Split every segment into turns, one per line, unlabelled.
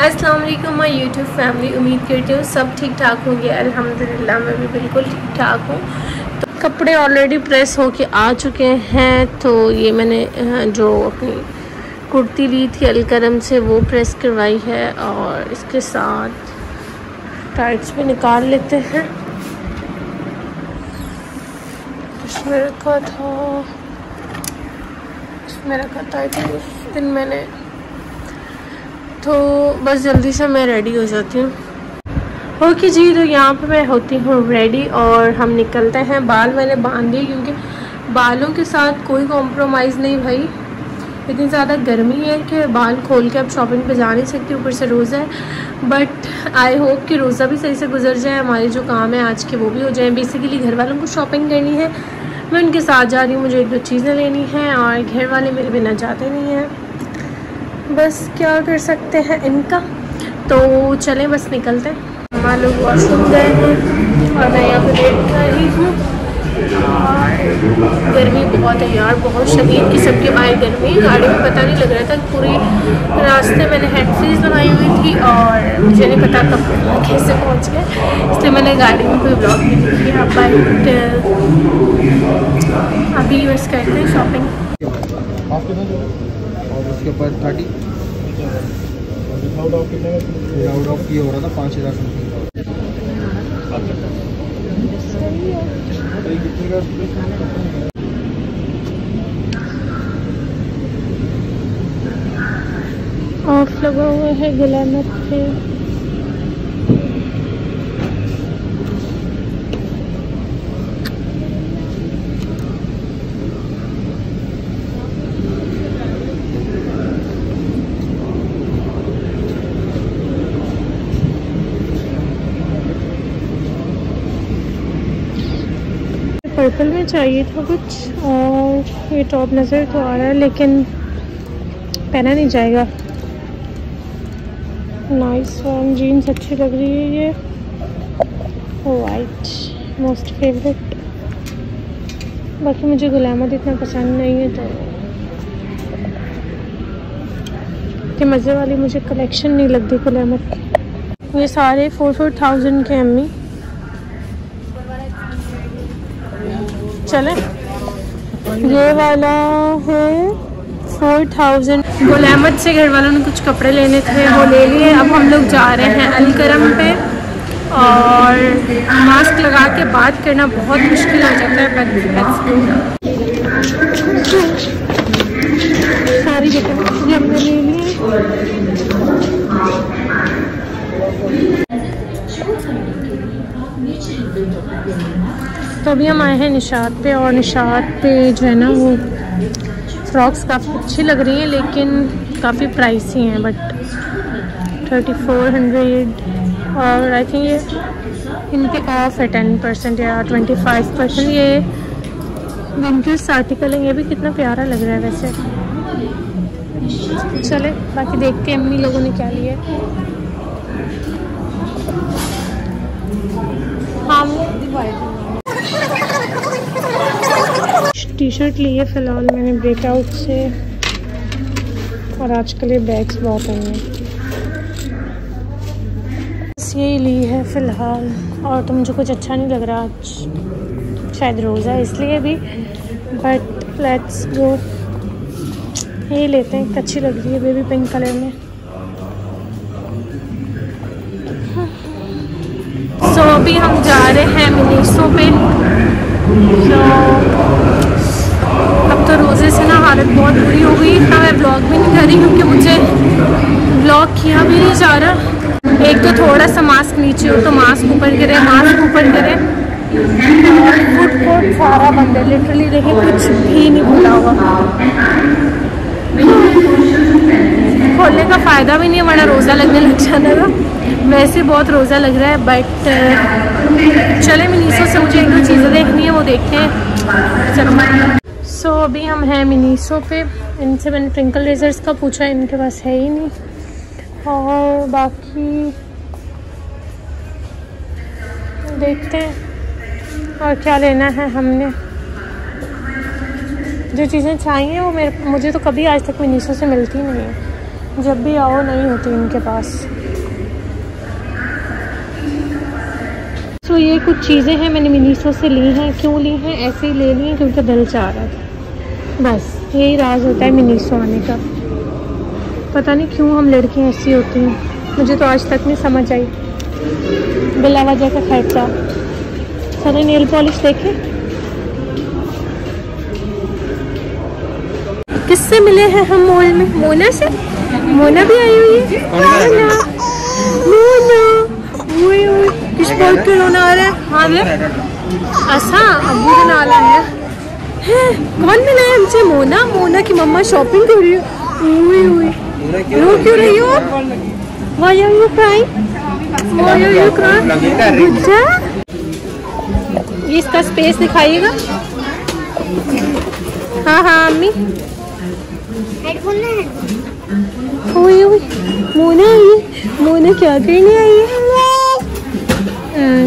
अस्सलाम वालेकुम my YouTube family. उम्मीद करती हूँ सब ठीक ठाक होंगे। अल्हम्दुलिल्लाह मैं भी बिल्कुल ठीक ठाक हूँ। तो कपड़े ऑलरेडी प्रेस होके आ चुके हैं। तो ये मैंने जो अपनी कुर्ती ली थी अलकरम से वो प्रेस करवाई है और इसके साथ टाइट्स भी निकाल लेते हैं। इसमें रखा था उस दिन मैंने, तो बस जल्दी से मैं रेडी हो जाती हूँ। ओके जी, तो यहाँ पे मैं होती हूँ रेडी और हम निकलते हैं। बाल मैंने बांध दिए क्योंकि बालों के साथ कोई कॉम्प्रोमाइज़ नहीं भाई। इतनी ज़्यादा गर्मी है कि बाल खोल के अब शॉपिंग पे जा नहीं सकती, ऊपर से रोज़ा है। बट आई होप कि रोज़ा भी सही से गुजर जाए, हमारे जो काम है आज के वो भी हो जाए। बेसिकली घर वालों को शॉपिंग करनी है, मैं उनके साथ जा रही हूँ। मुझे 1-2 चीज़ें लेनी हैं और घर वाले मेरे बिना जाते नहीं हैं। बस क्या कर सकते हैं इनका। तो चलें बस निकलते हैं। हमारे लोग वॉशरूम गए हैं और मैं यहाँ पे वेट कर रही हूँ। और गर्मी बहुत है यार, बहुत शदीद किस्म की बाहर गर्मी। गाड़ी में पता नहीं लग रहा था, पूरी रास्ते मैंने हेड फ्रीज बनाई हुई थी और मुझे नहीं पता कब कैसे पहुँच गए, इसलिए मैंने गाड़ी में कोई ब्लॉग भी नहीं किया। बट अभी बस करते हैं शॉपिंग।
और उसके ऊपर 30 विदाउट ऑफ ये हो रहा था 5000 समथिंग।
ऑफ लगा हुआ है गुलामत पे। पर्पल में चाहिए था कुछ और ये टॉप नज़र तो आ रहा है लेकिन पहना नहीं जाएगा। नाइस वन, जीन्स अच्छी लग रही है ये वाइट, मोस्ट फेवरेट। बाकी मुझे गुलामत इतना पसंद नहीं है, तो कि मज़े वाली मुझे कलेक्शन नहीं लगती गुलामत। ये सारे 4,000 के अम्मी। चले, ये वाला है 4,000। गुलामत से घर वालों ने कुछ कपड़े लेने थे, वो ले लिए। अब हम लोग जा रहे हैं अलकरम पे और मास्क लगा के बात करना बहुत मुश्किल हो जाता है। सारी जगह हमने ले लिए। तो अभी हम आए हैं निशात पे और निशात पे जो है ना वो फ्रॉक्स काफ़ी अच्छी लग रही हैं लेकिन काफ़ी प्राइसी हैं। बट 3400 और आई थिंक ये इनके ऑफ है 10% या 25%। ये विंटर्स आर्टिकल है, ये भी कितना प्यारा लग रहा है वैसे। चले बाकी देखते हैं अम्मी लोगों ने क्या लिया। टी शर्ट ली है फ़िलहाल मैंने ब्रेकआउट से, और आजकल ये बैग्स बहुत हैं। बस यही ली है फ़िलहाल, और तो मुझे कुछ अच्छा नहीं लग रहा आज, शायद रोज़ा इसलिए भी। बट लेट्स गो, यही लेते हैं। अच्छी लग रही है बेबी पिंक कलर में। सो अभी हम जा रहे हैं मिनीसो पे। अब तो रोज़े से ना हालत बहुत बुरी हो गई, इतना मैं ब्लॉग भी नहीं कर रही क्योंकि मुझे ब्लॉग किया भी नहीं जा रहा। एक तो थोड़ा सा मास्क नीचे हो तो मास्क ऊपर गिरे, मास्क ऊपर गिरे। और फूड कोर्ट सारा बंद है लिटरली, देखिए कुछ भी नहीं खुला हुआ। खोलने का फ़ायदा भी नहीं है वरना रोज़ा लगने लग जाता था। वैसे बहुत रोज़ा लग रहा है। बट चले मिनीसो से मुझे 1-2 चीज़ें देखनी है, वो देखते हैं। चलो सो अभी हम हैं मिनीसो पे। इनसे मैंने ट्विंकल रेजर्स का पूछा, इनके पास है ही नहीं। और बाकी देखते हैं और क्या लेना है हमने। जो चीज़ें चाहिए वो मुझे तो कभी आज तक मिनीसो से मिलती नहीं है। जब भी आओ नहीं होती इनके पास। तो ये कुछ चीज़ें हैं मैंने मिनीसो से ली हैं। क्यों ली हैं? ऐसे ही ले ली हैं क्योंकि दिल चाह रहा था। बस यही राज होता है मिनीसो आने का। पता नहीं क्यों हम लड़कियाँ ऐसी होती हैं, मुझे तो आज तक नहीं समझ आई। बिला वजह का खर्चा। सारे नेल पॉलिश देखे। किससे मिले हैं हम मॉल में? मोना से। मोना भी आई हुई है। मोना मोना किस बात के रोना आ रहा है? हाँ वे अच्छा अबू का नाला है। कौन मिला है हमसे? मोना। मोना की मम्मा शॉपिंग कर रही है। रो क्यों रही हो? Why are you crying? Why are you crying? ये इसका स्पेस दिखाइएगा। हाँ हाँ अम्मी। मोना आई है। मोना क्या करने आई है?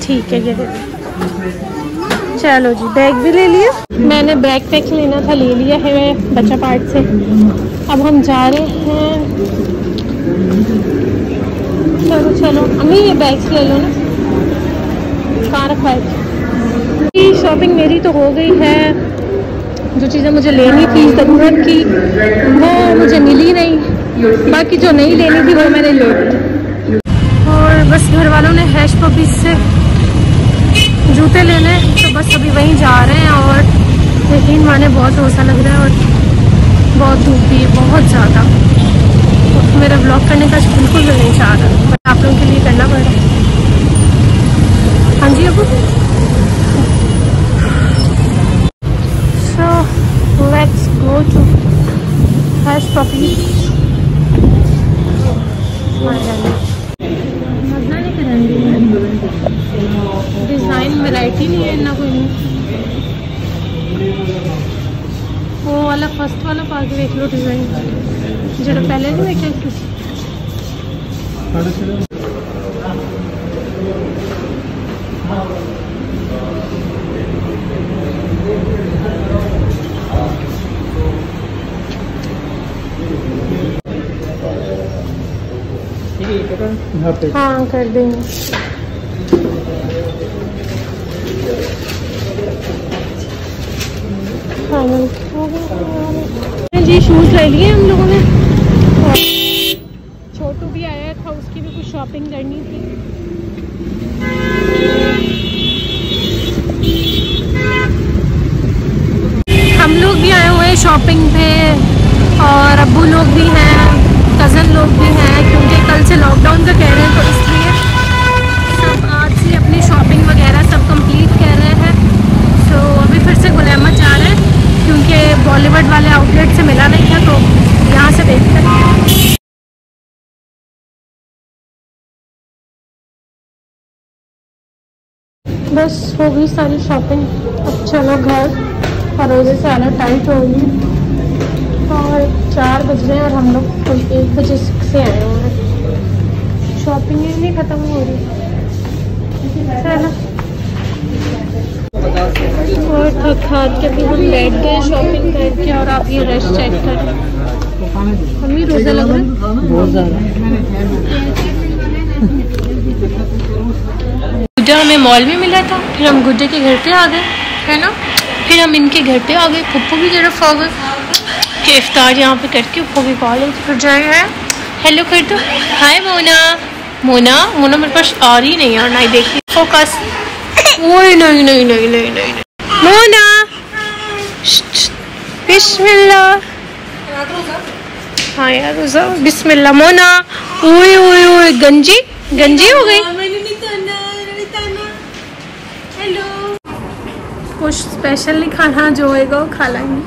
ठीक है ये दे दो। चलो जी बैग भी ले लिया। मैंने बैग पैक लेना था, ले लिया है बच्चा पार्ट से। अब हम जा रहे हैं। चलो चलो अम्मी ये बैग्स ले लो ना। कहाँ रखा है? शॉपिंग मेरी तो हो गई है। जो चीज़ें मुझे लेनी थी ज़रूरत की वो मुझे मिली नहीं, बाकी जो नहीं लेनी थी वो मैंने ले ली। और बस घर वालों ने हैश पपीज से जूते लेने, तो बस अभी वहीं जा रहे हैं। और यकीन माने बहुत रोज़ा लग रहा है और बहुत धूप भी है बहुत ज़्यादा। तो मेरा ब्लॉग करने का बिल्कुल भी नहीं चाह रहा, बट आप लोगों के लिए करना पड़ रहा है। हाँ जी अबू। So let's go to Hush Puppies। Design variety नहीं है ना कोई। वो वाला फर्स्ट वाला पा के देख लो डिज़ाइन, जो पहले नहीं देखे। हाँ कर देंगे। जी शूज़ ले लिए हम लोगों ने। और छोटू भी आया था, उसकी भी कुछ शॉपिंग करनी थी। हम लोग भी आए हुए हैं शॉपिंग पे और अब्बू लोग भी हैं, कज़न लोग भी हैं, क्योंकि कल से लॉकडाउन का कह रहे हैं, तो इसलिए सब आज से अपनी शॉपिंग वगैरह सब कंप्लीट कर रहे हैं। तो अभी फिर से गुल अहमद जा रहे हैं क्योंकि बॉलीवुड वाले आउटलेट से मिला नहीं था, तो यहाँ से देखते हैं। बस हो गई सारी शॉपिंग, अब चलो घर। और रोज़े से आना टाइट हो गई और 4 बज रहे हैं और हम लोग कोई 1 बजे से आए हुए हैं। शॉपिंग ही नहीं ख़त्म हो रही। चलो और थक हाथ के भी हम बैठ गए शॉपिंग करके। और आप ये रश चेक करें, हमें रोज़ा लग रहा है बहुत ज़्यादा। गुड्डा हमें मॉल में मिला था, फिर हम गुड्डे के घर पे आ गए, है ना। फिर हम इनके घर पे आ गए, पप्पू की तरफ आ गए कि इफ्तार यहाँ पे करके पप्पू की कॉलेज फिर जाएगा। हेलो कर दो। हाय मोना। मोना मोना मेरे पास आ रही नहीं और ना ही देखी। फोकस। ओए नहीं नहीं नहीं नहीं नहीं मोना। बिस्मिल्लाह। हाँ यार रोज़ा बिस्मिल्लाह। मोना ओए ओए ओए गंजी गंजी हो गई। कुछ स्पेशल नहीं खाना, जो होएगा वो खा लेंगे।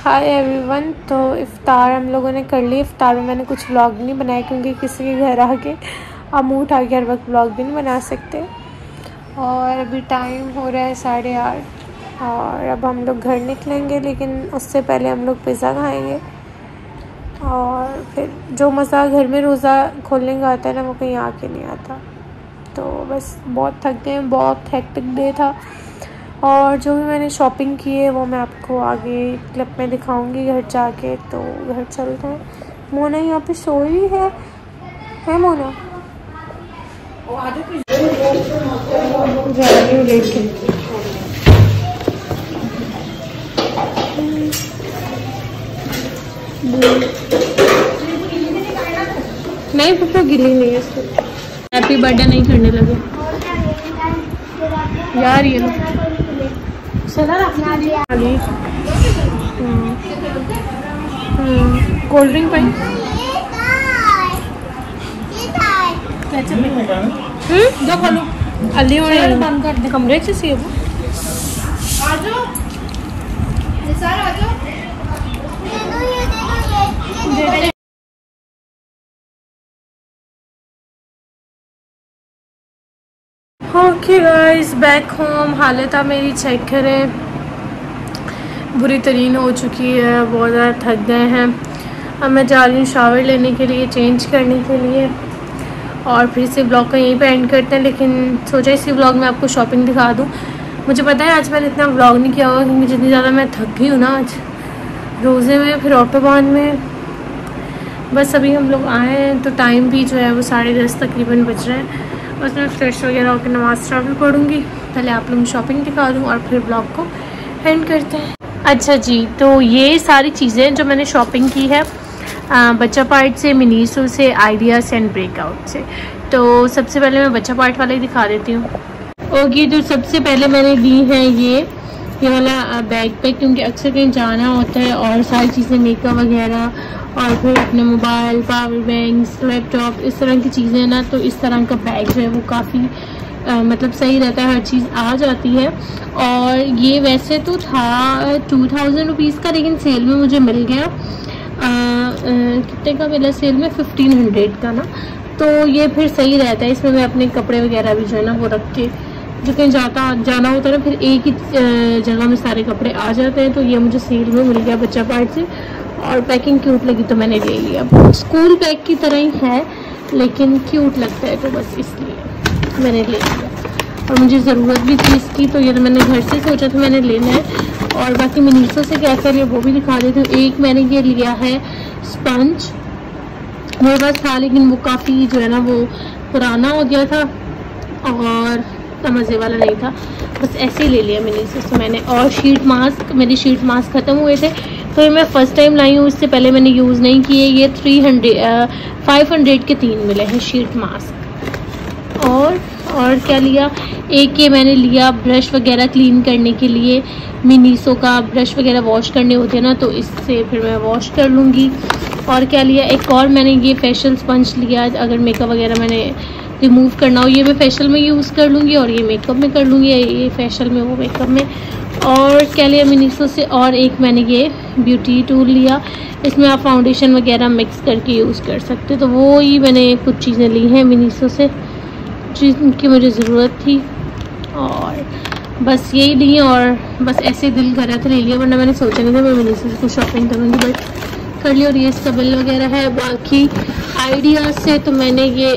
Hi everyone. तो इफ्तार हम लोगों ने कर ली। इफ्तार में मैंने कुछ व्लॉग नहीं बनाया क्योंकि किसी के घर आके आप मुँह उठा के हर वक्त व्लॉग भी नहीं बना सकते। और अभी टाइम हो रहा है 8:30 और अब हम लोग घर निकलेंगे, लेकिन उससे पहले हम लोग पिज़्ज़ा खाएंगे। और फिर जो मज़ा घर में रोज़ा खोलने का आता है ना, वो कहीं आके नहीं आता। तो बस बहुत थक गए, बहुत हेक्टिक डे था और जो भी मैंने शॉपिंग की है वो मैं आपको आगे क्लिप में दिखाऊंगी घर जाके। तो घर चलते हैं। मोना यहाँ पे सोई है मोना? लेके नहीं पापा गिली नहीं है इसको। हैप्पी बर्थडे नहीं करने लगे यार ये लोग। कोल्ड ड्रिंक पाई दो खा लो। अली होने बंद कर दे कमरे से सी ओके गाइस बैक होम। हालत आप मेरी चेक करें, बुरी तरीन हो चुकी है, बहुत ज़्यादा थक गए हैं। अब मैं जा रही हूँ शावर लेने के लिए, चेंज करने के लिए, और फिर से ब्लॉग को यहीं पे एंड करते हैं। लेकिन सोचा इसी ब्लॉग में आपको शॉपिंग दिखा दूँ। मुझे पता है आज मैंने इतना ब्लॉग नहीं किया होगा क्योंकि जितनी ज़्यादा मैं थक गई हूँ ना आज रोज़े में, फिर ऑटोबान में। बस अभी हम लोग आए हैं तो टाइम भी जो है वो 10:30 तकरीबन बज रहे हैं। बस मैं फ्रेश वगैरह होकर नमाज़ भी पढ़ूँगी। पहले आप लोग शॉपिंग दिखा दूँ और फिर ब्लॉग को एंड करते हैं। अच्छा जी, तो ये सारी चीज़ें जो मैंने शॉपिंग की है बच्चा पार्ट से, मिनीसो से, आइडियाज़ एंड ब्रेकआउट से। तो सबसे पहले मैं बच्चा पार्ट वाला ही दिखा देती हूँ। ओके, तो सबसे पहले मैंने ली है ये वाला बैग पैक, क्योंकि अक्सर कहीं जाना होता है और सारी चीज़ें मेकअप वगैरह और फिर अपने मोबाइल, पावर बैंक्स, लैपटॉप, इस तरह की चीज़ें ना, तो इस तरह का बैग जो है वो काफ़ी मतलब सही रहता है, हर चीज़ आ जाती है। और ये वैसे तो था 2000 रुपीज़ का, लेकिन सेल में मुझे मिल गया कितने का मिला सेल में, 1500 का ना। तो ये फिर सही रहता है, इसमें मैं अपने कपड़े वगैरह भी जो है ना वो रख के, जो कहीं जाना होता है ना, फिर एक ही जगह में सारे कपड़े आ जाते हैं। तो ये मुझे सेल में मिल गया बच्चा पार्ट से, और पैकिंग क्यूट लगी तो मैंने ले लिया। स्कूल बैग की तरह ही है लेकिन क्यूट लगता है, तो बस इसलिए मैंने ले लिया। और मुझे ज़रूरत भी थी इसकी, तो ये तो मैंने घर से सोचा था मैंने लेना है। और बाकी मिनीसो से क्या क्या लिया वो भी दिखा देती हूँ। एक मैंने ये लिया है स्पंज, मेरे पास था लेकिन वो काफ़ी जो है ना वो पुराना हो गया था और इतना मज़े वाला नहीं था, बस ऐसे ही ले लिया मिनीसो से मैंने। और शीट मास्क, मेरी शीट मास्क ख़त्म हुए थे तो ये मैं फ़र्स्ट टाइम लाई हूँ, इससे पहले मैंने यूज़ नहीं किए। ये 500 के 3 मिले हैं शीट मास्क। और क्या लिया, एक ये मैंने लिया ब्रश वगैरह क्लीन करने के लिए, मिनीसो का ब्रश वगैरह वॉश करने होते हैं ना, तो इससे फिर मैं वॉश कर लूँगी। और क्या लिया, एक और मैंने ये फेशियल स्पंज लिया, अगर मेकअप वगैरह मैंने रिमूव करना हो, ये मैं फेशियल में यूज़ कर लूँगी और ये मेकअप में कर लूँगी, ये फेशियल में वो मेकअप में। और क्या लिया मिनीसो से, और एक मैंने ये ब्यूटी टूल लिया, इसमें आप फाउंडेशन वगैरह मिक्स करके यूज़ कर सकते हो। तो वो ही मैंने कुछ चीज़ें ली हैं मिनीसो से जिनकी मुझे ज़रूरत थी, और बस यही ली। और बस ऐसे दिल कर रहा था ले लिया, वरना मैंने सोचा नहीं था मैं मिनीसो से कुछ शॉपिंग करूँगी, बट कर लिया। और ये इसका बिल वगैरह है। बाकी आइडियाज़ से तो मैंने ये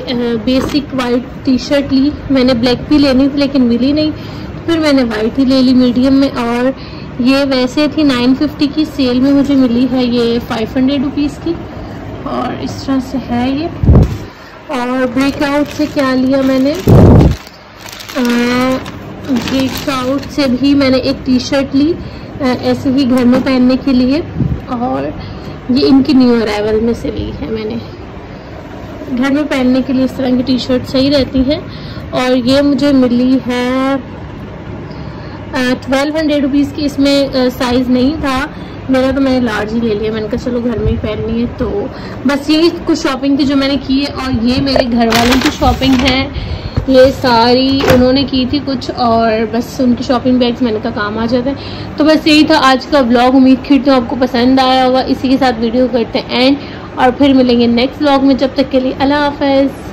बेसिक वाइट टी शर्ट ली, मैंने ब्लैक भी लेनी थी लेकिन मिली नहीं, फिर मैंने वाइट ही ले ली मीडियम में। और ये वैसे थी 950 की, सेल में मुझे मिली है ये 500 रुपीज़ की, और इस तरह से है ये। और ब्रेकआउट से क्या लिया मैंने, ब्रेकआउट से भी मैंने एक टी शर्ट ली ऐसे ही घर में पहनने के लिए, और ये इनकी न्यू अराइवल में से ली है मैंने, घर में पहनने के लिए इस तरह की टी शर्ट सही रहती है। और ये मुझे मिली है 1200 रुपीज़ की, इसमें साइज़ नहीं था मेरा, तो मैंने लार्ज ही ले लिया, मैंने कहा चलो घर में ही पहननी है। तो बस यही कुछ शॉपिंग थी जो मैंने की है। और ये मेरे घर वालों की शॉपिंग है, ये सारी उन्होंने की थी कुछ, और बस उनकी शॉपिंग बैग्स मैंने कहा काम आ जाते हैं। तो बस यही था आज का ब्लॉग, उम्मीद करती हूँ आपको पसंद आया होगा। इसी के साथ वीडियो करते हैं एंड, और फिर मिलेंगे नेक्स्ट ब्लॉग में। जब तक के लिए अल्लाह हाफ़िज़।